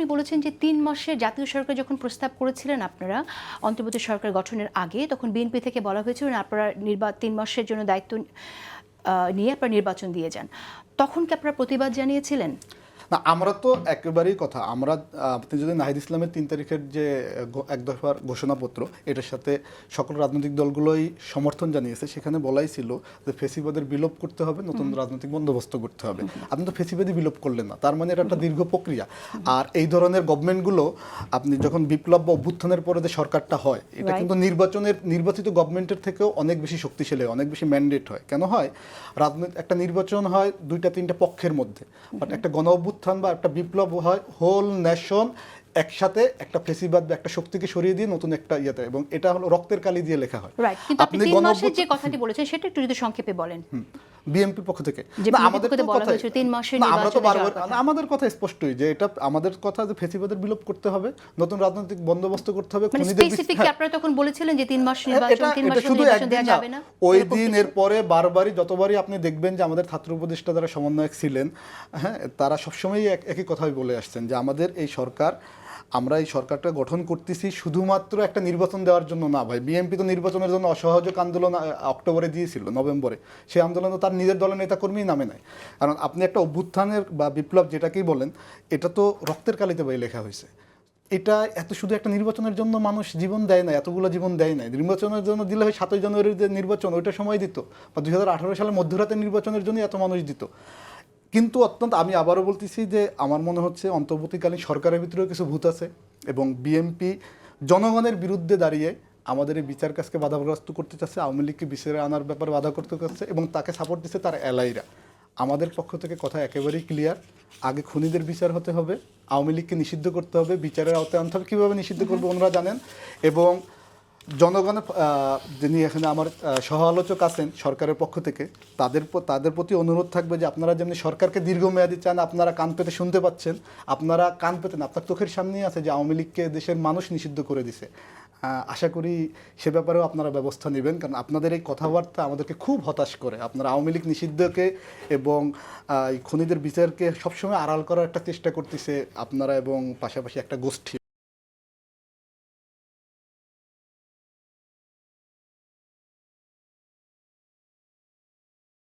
আপনি বলেছেন যে ৩ মাসের জাতীয় সরকার যখন প্রস্তাব করেছিলেন আপনারা অন্তর্বর্তী সরকার গঠনের আগে, তখন বিএনপি থেকে বলা হয়েছিল আপনারা ৩ মাসের জন্য দায়িত্ব নিয়ে আপনারা নির্বাচন দিয়ে যান। তখন কি আপনারা প্রতিবাদ জানিয়েছিলেন? না, আমরা তো একেবারেই কথা আমরা আপনি যদি নাহিদ ইসলামের ৩ তারিখের যে এক দফার ঘোষণাপত্র, এটার সাথে সকল রাজনৈতিক দলগুলোই সমর্থন জানিয়েছে। সেখানে বলাই ছিল যে ফেসিবাদের বিলোপ করতে হবে, নতুন রাজনৈতিক বন্দোবস্ত করতে হবে। আপনি তো ফেসিবাদই বিলোপ করলেন না, তার মানে এটা একটা দীর্ঘ প্রক্রিয়া। আর এই ধরনের গভর্নমেন্টগুলো আপনি যখন বিপ্লব বা অভ্যুত্থানের পরে যে সরকারটা হয়, এটা কিন্তু নির্বাচিত গভর্নমেন্টের থেকেও অনেক বেশি শক্তিশালী হয়, অনেক বেশি ম্যান্ডেট হয়। কেন হয়? একটা নির্বাচন হয় 2-3টা পক্ষের মধ্যে, বাট একটা গণ অভ্যুত্থান বা একটা বিপ্লব হয় হোল নেশন একসাথে একটা ফেসিবাদ বা একটা শক্তিকে সরিয়ে দিয়ে নতুন একটা ইয়েতে, এবং এটা হলো রক্তের কালি দিয়ে লেখা হয়। রাইট, কিন্তু আপনি ৩ মাসের যে কথাটি বলেছেন সেটা একটু যদি সংক্ষেপে বলেন। বিএনপির পক্ষ থেকে আমাদের তো বলা হয়েছে 3 মাসের নির্বাচন। আমাদের কথা স্পষ্টই যে এটা আমাদের কথা যে ফেসিবাদের বিলোপ করতে হবে, নতুন রাজনৈতিক বন্দোবস্ত করতে হবে। মানে স্পেসিফিকলি আপনারা তখন বলেছিলেন যে 3 মাস নির্বাচন, 3 মাস নির্বাচন দেওয়া যাবে না। ওই দিন এর পরে বারবারই যতবারই আপনি দেখবেন যে আমাদের ছাত্র উপদেষ্টা যারা সমন্বয়ক ছিলেন, হ্যাঁ, তারা সবসময়ই একই কথাই বলে আসছেন যে আমাদের এই সরকার, আমরা এই সরকারটা গঠন করতেছি শুধুমাত্র একটা নির্বাচন দেওয়ার জন্য না। ভাই, বিএনপি তো নির্বাচনের জন্য অসহযোগ আন্দোলন অক্টোবরে দিয়েছিল, নভেম্বরে। সেই আন্দোলনে তার নিজের দলের নেতাকর্মী নামে নাই। কারণ আপনি একটা অভ্যুত্থানের বা বিপ্লব যেটাকেই বলেন, এটা তো রক্তের কালিতে ভাই লেখা হয়েছে। এটা এত শুধু একটা নির্বাচনের জন্য মানুষ জীবন দেয় না, এতগুলো জীবন দেয় না। নির্বাচনের জন্য দিলে হয় 7ই জানুয়ারির যে নির্বাচন, ওইটা সময় দিত, বা 2018 সালের মধ্যরাতের নির্বাচনের জন্য এত মানুষ দিত। কিন্তু আমি আবারও বলতেছি যে আমার মনে হচ্ছে অন্তর্বর্তীকালীন সরকারের ভিতরেও কিছু ভূত আছে, এবং বিএনপি জনগণের বিরুদ্ধে দাঁড়িয়ে আমাদের এই বিচার কাজকে বাধাগ্রস্ত করতে চাচ্ছে, আওয়ামী লীগকে বিচারে আনার ব্যাপারে বাধা করতে চাচ্ছে, এবং তাকে সাপোর্ট দিচ্ছে তার এলাইরা। আমাদের পক্ষ থেকে কথা একেবারেই ক্লিয়ার, আগে খুনিদের বিচার হতে হবে, আওয়ামী লীগকে নিষিদ্ধ করতে হবে, বিচারের আওতায় আনতে হবে। কীভাবে নিষিদ্ধ করবো ওনারা জানেন। এবং জনগণের যিনি এখানে আমার সহ আলোচক আছেন সরকারের পক্ষ থেকে, তাদের প্রতি অনুরোধ থাকবে যে আপনারা যেমনি সরকারকে দীর্ঘমেয়াদী চান, আপনারা কান পেতে শুনতে পাচ্ছেন, আপনারা কান পেতেন, আপনার চোখের সামনেই আছে যে আওয়ামী লীগকে দেশের মানুষ নিষিদ্ধ করে দিছে। আশা করি সে ব্যাপারেও আপনারা ব্যবস্থা নেবেন, কারণ আপনাদের এই কথাবার্তা আমাদেরকে খুব হতাশ করে। আপনারা আওয়ামী লীগ নিষিদ্ধকে এবং এই খুনিদের বিচারকে সবসময় আড়াল করার একটা চেষ্টা করতেছে আপনারা, এবং পাশাপাশি একটা গোষ্ঠী।